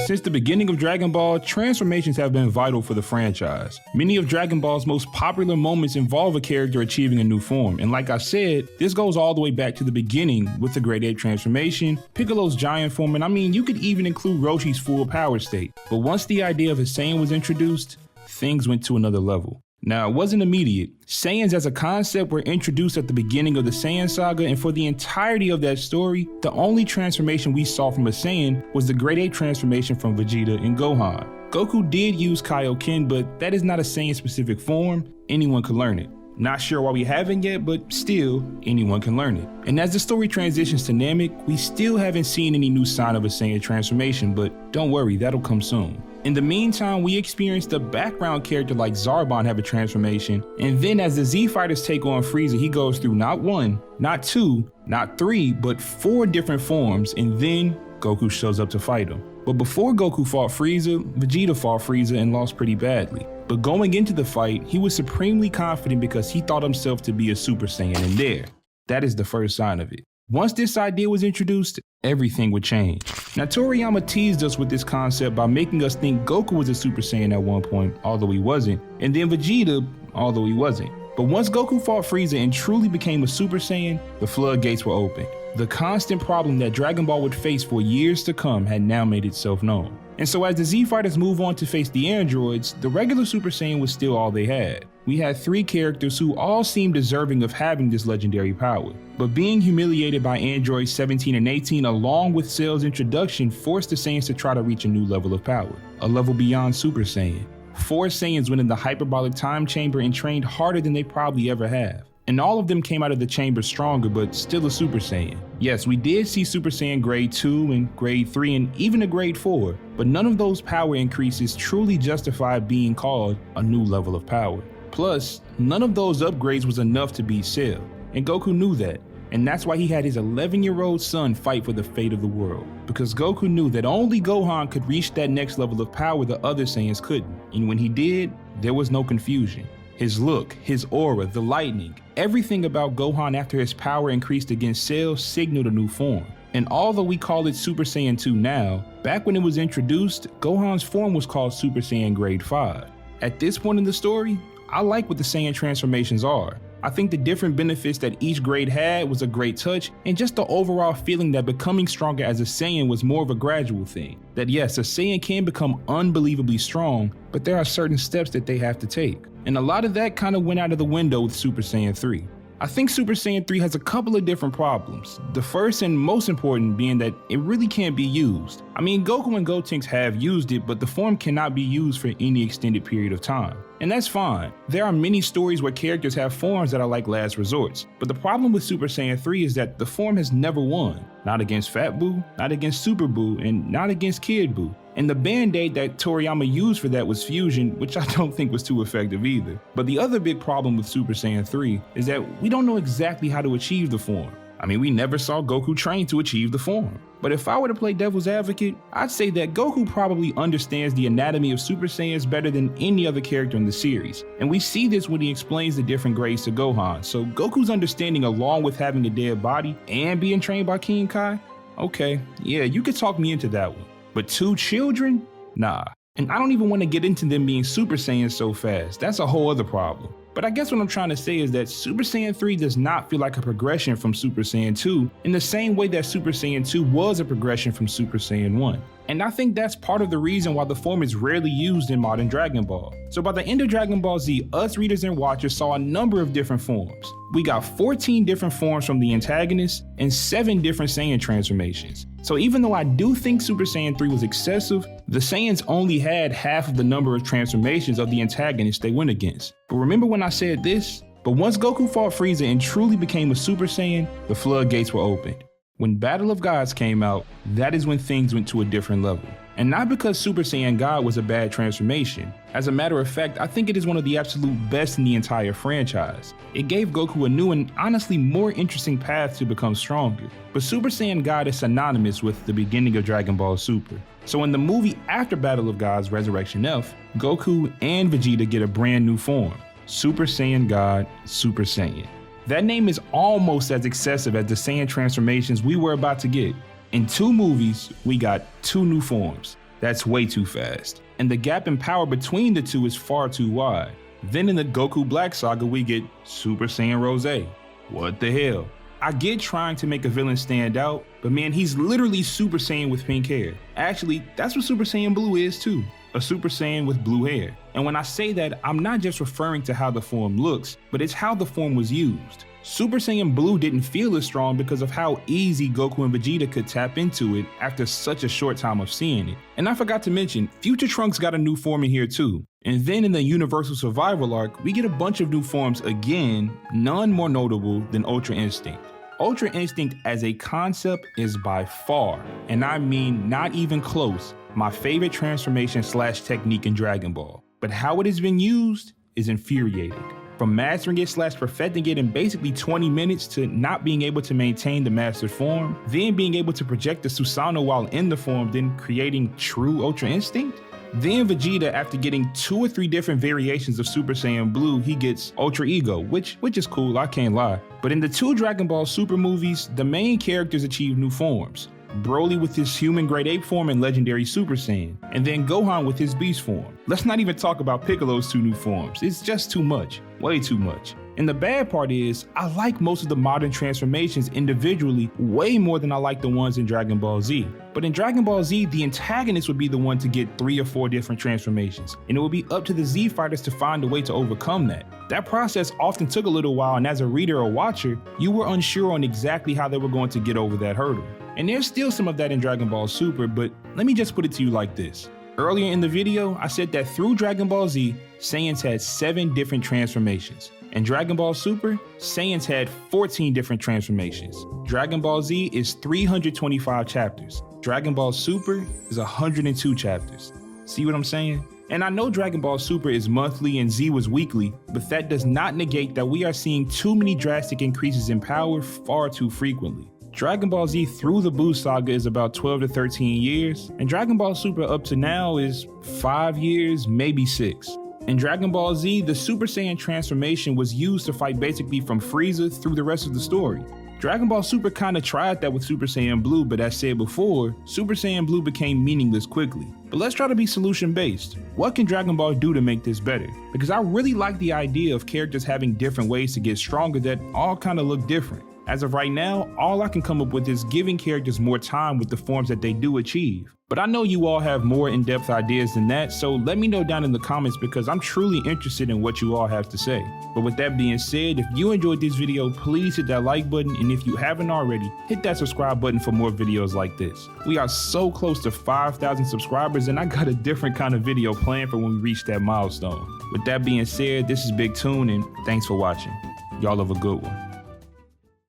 Since the beginning of Dragon Ball, transformations have been vital for the franchise. Many of Dragon Ball's most popular moments involve a character achieving a new form, and like I said, this goes all the way back to the beginning with the Great Ape transformation, Piccolo's giant form, and I mean, you could even include Roshi's full power state. But once the idea of a Saiyan was introduced, things went to another level. Now, it wasn't immediate. Saiyans as a concept were introduced at the beginning of the Saiyan saga, and for the entirety of that story, the only transformation we saw from a Saiyan was the Great Ape transformation from Vegeta and Gohan. Goku did use Kaioken, but that is not a Saiyan-specific form. Anyone could learn it. Not sure why we haven't yet, but still, anyone can learn it. And as the story transitions to Namek, we still haven't seen any new sign of a Saiyan transformation, but don't worry, that'll come soon. In the meantime, we experienced a background character like Zarbon have a transformation, and then as the Z Fighters take on Frieza, he goes through not one, not two, not three, but 4 different forms, and then Goku shows up to fight him. But before Goku fought Frieza, Vegeta fought Frieza and lost pretty badly. But going into the fight, he was supremely confident because he thought himself to be a Super Saiyan, and that is the first sign of it. Once this idea was introduced, everything would change. Now, Toriyama teased us with this concept by making us think Goku was a Super Saiyan at one point, although he wasn't, and then Vegeta, although he wasn't. But once Goku fought Frieza and truly became a Super Saiyan, the floodgates were opened. The constant problem that Dragon Ball would face for years to come had now made itself known. And so as the Z Fighters move on to face the androids, the regular Super Saiyan was still all they had. We had 3 characters who all seemed deserving of having this legendary power. But being humiliated by androids 17 and 18 along with Cell's introduction forced the Saiyans to try to reach a new level of power, a level beyond Super Saiyan. 4 Saiyans went in the hyperbolic time chamber and trained harder than they probably ever have. And all of them came out of the chamber stronger, but still a Super Saiyan. Yes, we did see Super Saiyan grade 2 and grade 3 and even a grade 4, but none of those power increases truly justified being called a new level of power. Plus, none of those upgrades was enough to beat Cell, and Goku knew that. And that's why he had his 11-year-old son fight for the fate of the world. Because Goku knew that only Gohan could reach that next level of power the other Saiyans couldn't. And when he did, there was no confusion. His look, his aura, the lightning, everything about Gohan after his power increased against Cell signaled a new form. And although we call it Super Saiyan 2 now, back when it was introduced, Gohan's form was called Super Saiyan Grade 5. At this point in the story, I like what the Saiyan transformations are. I think the different benefits that each grade had was a great touch, and just the overall feeling that becoming stronger as a Saiyan was more of a gradual thing. That yes, a Saiyan can become unbelievably strong, but there are certain steps that they have to take. And a lot of that kind of went out of the window with Super Saiyan 3. I think Super Saiyan 3 has a couple of different problems. The first and most important being that it really can't be used. I mean, Goku and Gotenks have used it, but the form cannot be used for any extended period of time. And that's fine. There are many stories where characters have forms that are like last resorts. But the problem with Super Saiyan 3 is that the form has never won. Not against Fat Buu, not against Super Buu, and not against Kid Buu. And the band-aid that Toriyama used for that was fusion, which I don't think was too effective either. But the other big problem with Super Saiyan 3 is that we don't know exactly how to achieve the form. I mean, we never saw Goku train to achieve the form. But if I were to play devil's advocate, I'd say that Goku probably understands the anatomy of Super Saiyans better than any other character in the series. And we see this when he explains the different grades to Gohan. So Goku's understanding, along with having a dead body and being trained by King Kai, okay, yeah, you could talk me into that one. But 2 children? Nah. And I don't even want to get into them being Super Saiyans so fast. That's a whole other problem. But I guess what I'm trying to say is that Super Saiyan 3 does not feel like a progression from Super Saiyan 2 in the same way that Super Saiyan 2 was a progression from Super Saiyan 1. And I think that's part of the reason why the form is rarely used in modern Dragon Ball. So by the end of Dragon Ball Z, us readers and watchers saw a number of different forms. We got 14 different forms from the antagonists and 7 different Saiyan transformations. So even though I do think Super Saiyan 3 was excessive, the Saiyans only had half of the number of transformations of the antagonists they went against. But remember when I said this? But once Goku fought Frieza and truly became a Super Saiyan, the floodgates were opened. When Battle of Gods came out, that is when things went to a different level. And not because Super Saiyan God was a bad transformation. As a matter of fact, I think it is one of the absolute best in the entire franchise. It gave Goku a new and honestly more interesting path to become stronger. But Super Saiyan God is synonymous with the beginning of Dragon Ball Super. So in the movie after Battle of Gods Resurrection F, Goku and Vegeta get a brand new form, Super Saiyan God, Super Saiyan. That name is almost as excessive as the Saiyan transformations we were about to get. In 2 movies, we got 2 new forms. That's way too fast. And the gap in power between the two is far too wide. Then in the Goku Black saga, we get Super Saiyan Rose. What the hell? I get trying to make a villain stand out, but man, he's literally Super Saiyan with pink hair. Actually, that's what Super Saiyan Blue is too, a Super Saiyan with blue hair. And when I say that, I'm not just referring to how the form looks, but it's how the form was used. Super Saiyan Blue didn't feel as strong because of how easy Goku and Vegeta could tap into it after such a short time of seeing it. And I forgot to mention, Future Trunks got a new form in here too. And then in the Universal Survival arc, we get a bunch of new forms again, none more notable than Ultra Instinct. Ultra Instinct as a concept is by far, and I mean not even close, my favorite transformation / technique in Dragon Ball. But how it has been used is infuriating. From mastering it / perfecting it in basically 20 minutes to not being able to maintain the mastered form, then being able to project the Susanoo while in the form, then creating true Ultra Instinct? Then Vegeta, after getting 2 or 3 different variations of Super Saiyan Blue, he gets Ultra Ego, which is cool, I can't lie. But in the 2 Dragon Ball Super movies, the main characters achieve new forms. Broly with his human grade ape form and legendary Super Saiyan, and then Gohan with his beast form. Let's not even talk about Piccolo's 2 new forms, it's just too much, way too much. And the bad part is, I like most of the modern transformations individually way more than I like the ones in Dragon Ball Z. But in Dragon Ball Z, the antagonist would be the one to get 3 or 4 different transformations, and it would be up to the Z fighters to find a way to overcome that. That process often took a little while, and as a reader or watcher, you were unsure on exactly how they were going to get over that hurdle. And there's still some of that in Dragon Ball Super, but let me just put it to you like this. Earlier in the video, I said that through Dragon Ball Z, Saiyans had 7 different transformations. In Dragon Ball Super, Saiyans had 14 different transformations. Dragon Ball Z is 325 chapters. Dragon Ball Super is 102 chapters. See what I'm saying? And I know Dragon Ball Super is monthly and Z was weekly, but that does not negate that we are seeing too many drastic increases in power far too frequently. Dragon Ball Z through the Buu saga is about 12 to 13 years, and Dragon Ball Super up to now is 5 years, maybe 6. In Dragon Ball Z, the Super Saiyan transformation was used to fight basically from Frieza through the rest of the story. Dragon Ball Super kinda tried that with Super Saiyan Blue, but as said before, Super Saiyan Blue became meaningless quickly. But let's try to be solution based. What can Dragon Ball do to make this better? Because I really like the idea of characters having different ways to get stronger that all kinda look different. As of right now, all I can come up with is giving characters more time with the forms that they do achieve. But I know you all have more in-depth ideas than that, so let me know down in the comments because I'm truly interested in what you all have to say. But with that being said, if you enjoyed this video, please hit that like button, and if you haven't already, hit that subscribe button for more videos like this. We are so close to 5,000 subscribers, and I got a different kind of video planned for when we reach that milestone. With that being said, this is BigTune, and thanks for watching. Y'all have a good one.